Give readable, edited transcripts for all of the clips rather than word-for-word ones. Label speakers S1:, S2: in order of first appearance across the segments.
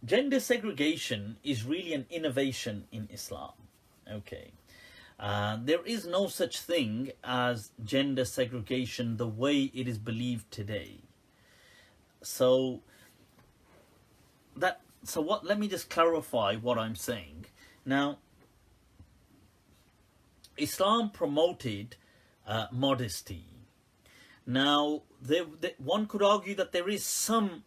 S1: Gender segregation is really an innovation in Islam. Okay. There is no such thing as gender segregation the way it is believed today. So let me just clarify what I'm saying. Now, Islam promoted modesty. Now, one could argue that there is some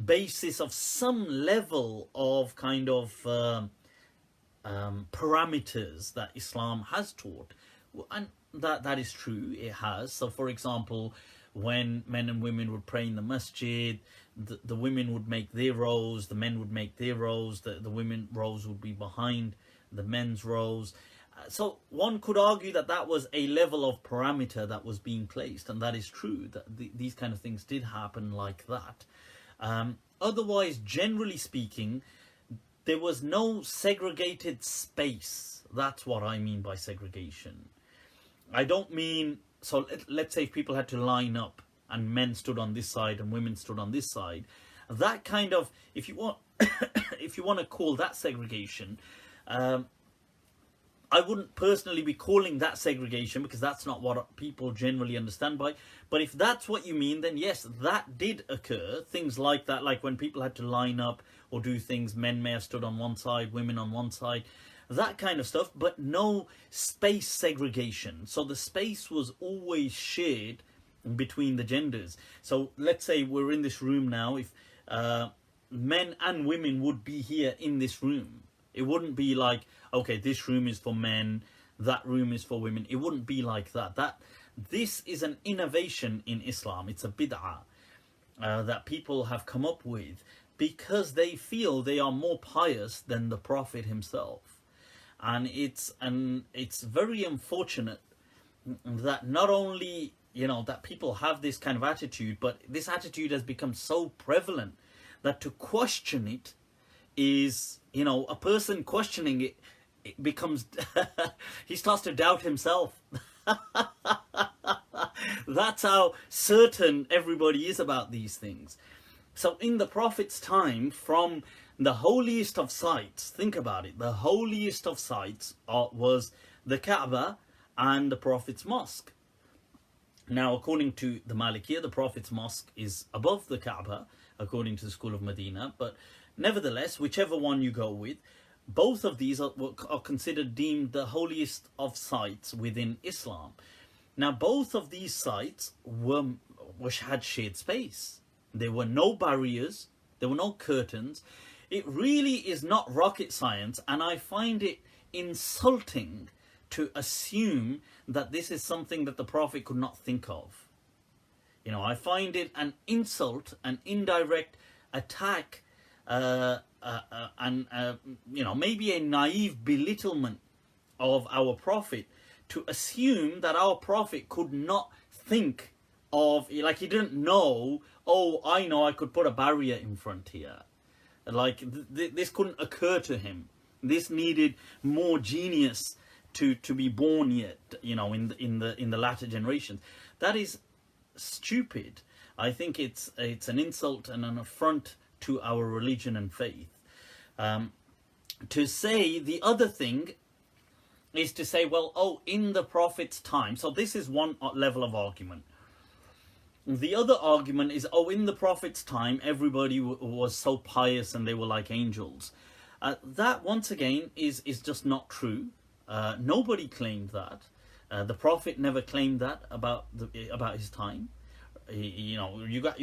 S1: basis of some level of kind of parameters that Islam has taught, and that is true. It has. So, for example, when men and women would pray in the masjid, the women would make their rows, the men would make their rows, the women rows would be behind the men's rows. So one could argue that that was a level of parameter that was being placed, and that is true, that these kind of things did happen like that. Otherwise, generally speaking, there was no segregated space. That's what I mean by segregation. I don't mean, so let's say if people had to line up and men stood on this side and women stood on this side, that kind of, if you want if you want to call that segregation, I wouldn't personally be calling that segregation, because that's not what people generally understand by. But if that's what you mean, then yes, that did occur. Things like that, like when people had to line up or do things, men may have stood on one side, women on one side, that kind of stuff, but no space segregation. So the space was always shared between the genders. So let's say we're in this room now, if men and women would be here in this room. It wouldn't be like, okay, this room is for men, that room is for women. It wouldn't be like that. This is an innovation in Islam. It's a bid'ah that people have come up with because they feel they are more pious than the Prophet himself. And it's very unfortunate that not only, that people have this kind of attitude, but this attitude has become so prevalent that to question it is, a person questioning it becomes, he starts to doubt himself. That's how certain everybody is about these things. So in the Prophet's time, from the holiest of sites, think about it, the holiest of sites was the Kaaba and the Prophet's mosque. Now, according to the Malikiyah, the Prophet's mosque is above the Kaaba, according to the school of Medina, but nevertheless, whichever one you go with, both of these are considered deemed the holiest of sites within Islam. Now, both of these sites had shared space. There were no barriers, there were no curtains. It really is not rocket science, and I find it insulting to assume that this is something that the Prophet could not think of. I find it an insult, an indirect attack, and maybe a naive belittlement of our Prophet, to assume that our Prophet could not think of, like, he didn't know, oh, I know I could put a barrier in front here. Like, this couldn't occur to him. This needed more genius to be born yet, in the latter generations. That is stupid. I think it's an insult and an affront to our religion and faith. To say the other thing is to say, well, oh, in the Prophet's time. So this is one level of argument. The other argument is, oh, in the Prophet's time, everybody was so pious and they were like angels. That, once again, is just not true. Nobody claimed that. The Prophet never claimed that about his time. You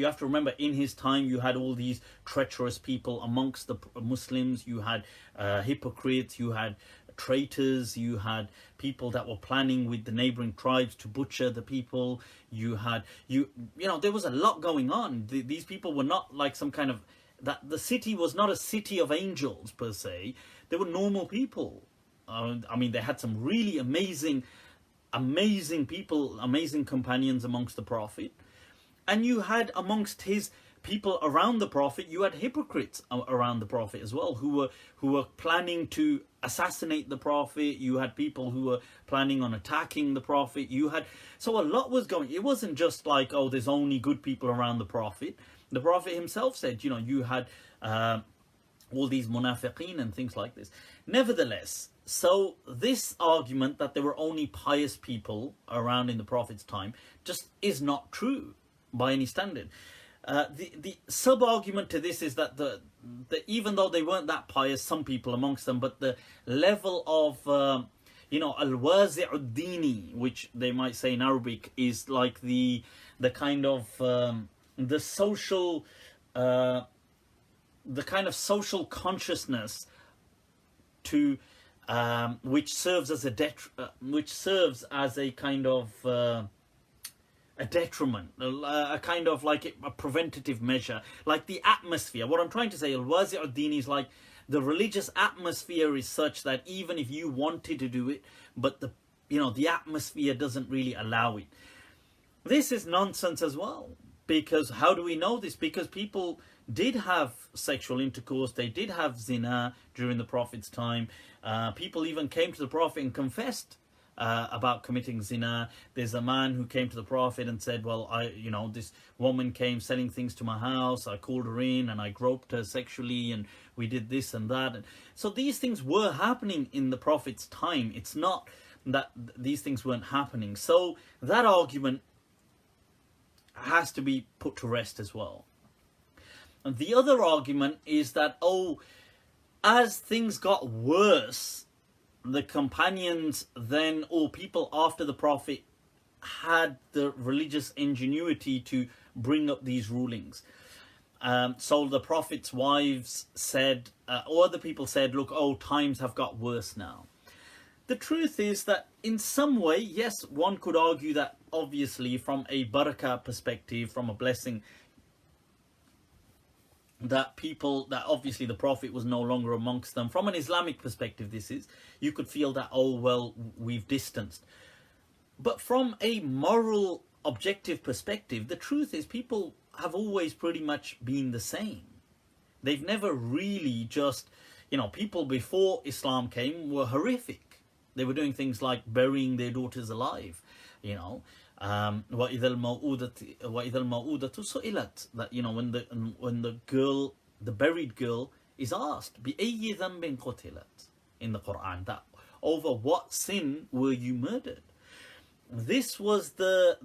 S1: have to remember, in his time you had all these treacherous people amongst the Muslims. You had hypocrites, you had traitors, you had people that were planning with the neighboring tribes to butcher the people. There was a lot going on. These people were not like some kind of, that the city was not a city of angels per se. They were normal people. They had some really amazing people, amazing companions amongst the Prophet. And you had amongst his people around the Prophet, you had hypocrites around the Prophet as well, who were planning to assassinate the Prophet. You had people who were planning on attacking the Prophet. So a lot was going. It wasn't just like, oh, there's only good people around the Prophet. The Prophet himself said, you had all these munafiqeen and things like this. Nevertheless, so this argument that there were only pious people around in the Prophet's time just is not true by any standard. The sub-argument to this is that the even though they weren't that pious, some people amongst them, but the level of al-wazi'ud-dini, which they might say in Arabic, is like the kind of the social consciousness to which serves as a kind of a detriment, a kind of like a preventative measure, like the atmosphere. What I'm trying to say, al-wazi'ud-dini, is like the religious atmosphere is such that even if you wanted to do it, but the atmosphere doesn't really allow it. This is nonsense as well, because how do we know this? Because people did have sexual intercourse, they did have zina during the Prophet's time. People even came to the Prophet and confessed about committing zina. There's a man who came to the Prophet and said, well, this woman came selling things to my house, I called her in and I groped her sexually and we did this and that. And so these things were happening in the Prophet's time. It's not that these things weren't happening. So that argument has to be put to rest as well. And the other argument is that, as things got worse, the companions then, or people after the Prophet, had the religious ingenuity to bring up these rulings. So the Prophet's wives said, or other people said, look, times have got worse now. The truth is that in some way, yes, one could argue that obviously from a barakah perspective, from a blessing, that obviously the Prophet was no longer amongst them. From an Islamic perspective, you could feel that, we've distanced. But from a moral, objective perspective, the truth is people have always pretty much been the same. They've never really just, people before Islam came were horrific. They were doing things like burying their daughters alive, وَإِذَا الْمَوْءُودَةُ سُئِلَتْ, that when the buried girl is asked بِأَيِّ ذَنْبٍ قُتِلَتْ in the Quran, that over what sin were you murdered. This was the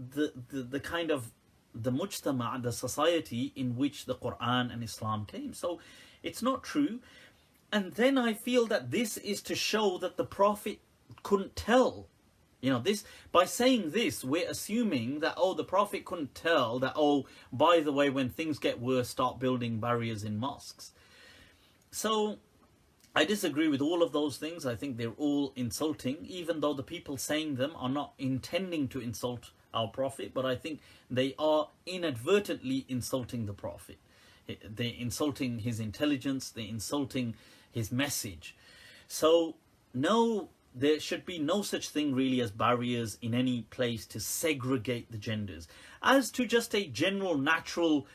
S1: kind of the mujtama', the society in which the Quran and Islam came. So it's not true. And then I feel that this is to show that the Prophet couldn't tell. This, by saying this, we're assuming that, the Prophet couldn't tell that, by the way, when things get worse, start building barriers in mosques. So I disagree with all of those things. I think they're all insulting, even though the people saying them are not intending to insult our Prophet, but I think they are inadvertently insulting the Prophet. They're insulting his intelligence, they're insulting his message. So no, there should be no such thing really as barriers in any place to segregate the genders. As to just a general natural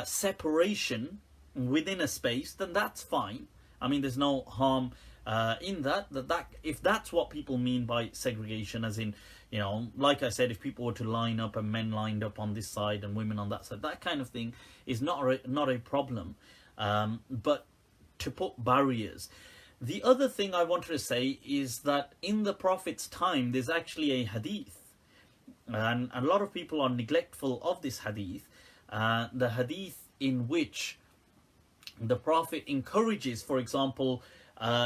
S1: separation within a space, then that's fine. I mean, there's no harm in that if that's what people mean by segregation, as in, like I said, if people were to line up and men lined up on this side and women on that side, that kind of thing is not a problem. But to put barriers. The other thing I wanted to say is that in the Prophet's time, there's actually a hadith, and a lot of people are neglectful of this hadith. The hadith in which the Prophet encourages, for example,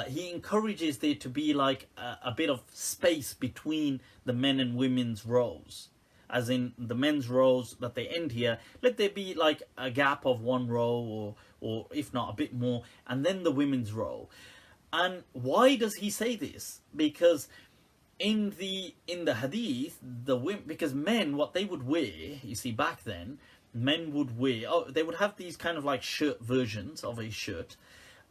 S1: he encourages there to be like a bit of space between the men and women's rows. As in the men's rows that they end here, let there be like a gap of one row or if not a bit more, and then the women's row. And why does he say this? Because in the hadith, because men, what they would wear, you see, back then, men would wear, they would have these kind of like shirt versions of a shirt,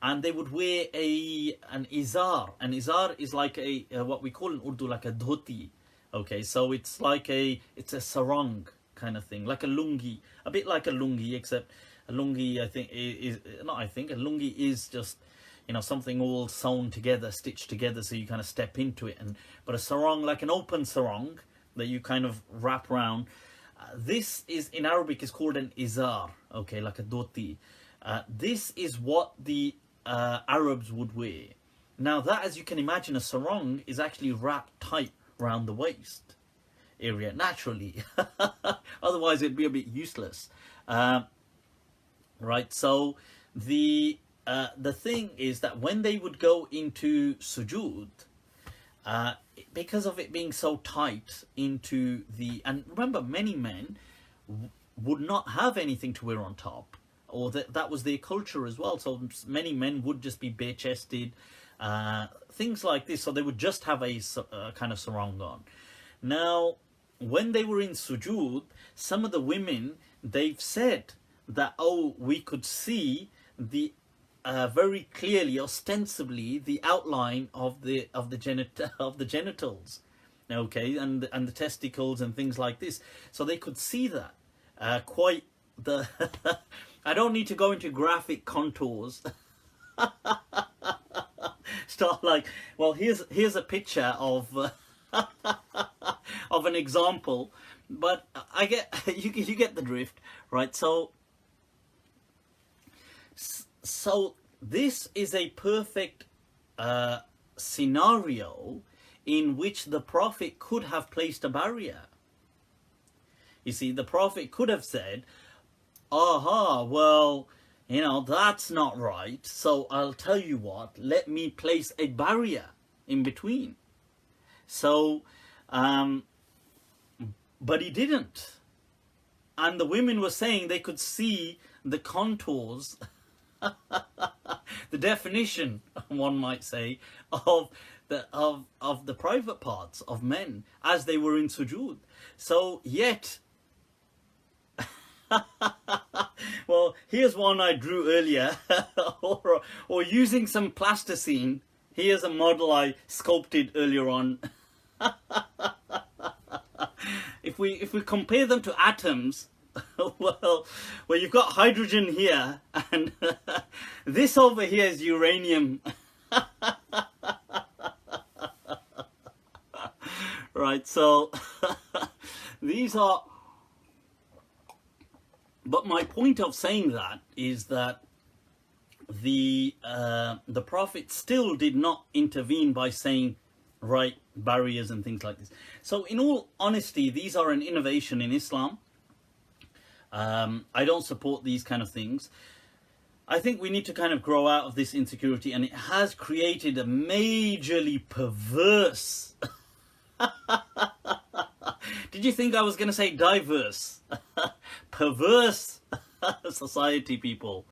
S1: and they would wear an izar. An izar is like a what we call in Urdu like a dhoti. Okay, so it's a sarong kind of thing, like a lungi, a bit like a lungi, except a lungi a lungi is just, something all sewn together, stitched together, so you kind of step into it. But a sarong, like an open sarong that you kind of wrap around, this is in Arabic is called an izar, okay, like a dhoti. This is what the Arabs would wear. Now that, as you can imagine, a sarong is actually wrapped tight around the waist area naturally. Otherwise it'd be a bit useless. Right, so the thing is that when they would go into sujood, because of it being so tight into the, and remember, many men would not have anything to wear on top, or that was their culture as well. So many men would just be bare-chested, things like this. So they would just have a kind of sarong on. Now, when they were in sujood, some of the women, they've said that, oh, we could see the very clearly, ostensibly, the outline of the genitals, okay, and the testicles and things like this. So they could see that quite the. I don't need to go into graphic contours. Start like, well, here's a picture of of an example, but I get you get the drift, right? So this is a perfect scenario in which the Prophet could have placed a barrier. You see, the Prophet could have said, aha, well, you know, that's not right, so I'll tell you what, let me place a barrier in between. So, but he didn't. And the women were saying they could see the contours, the definition, one might say, of the private parts of men as they were in sujood. So yet, well, here's one I drew earlier, or using some plasticine. Here's a model I sculpted earlier on. If we compare them to atoms, well, you've got hydrogen here, and this over here is uranium. Right, so these are. But my point of saying that is that the Prophet still did not intervene by saying, right, barriers and things like this. So in all honesty, these are an innovation in Islam. I don't support these kind of things. I think we need to kind of grow out of this insecurity, and it has created a majorly perverse. Did you think I was going to say diverse? Perverse society, people.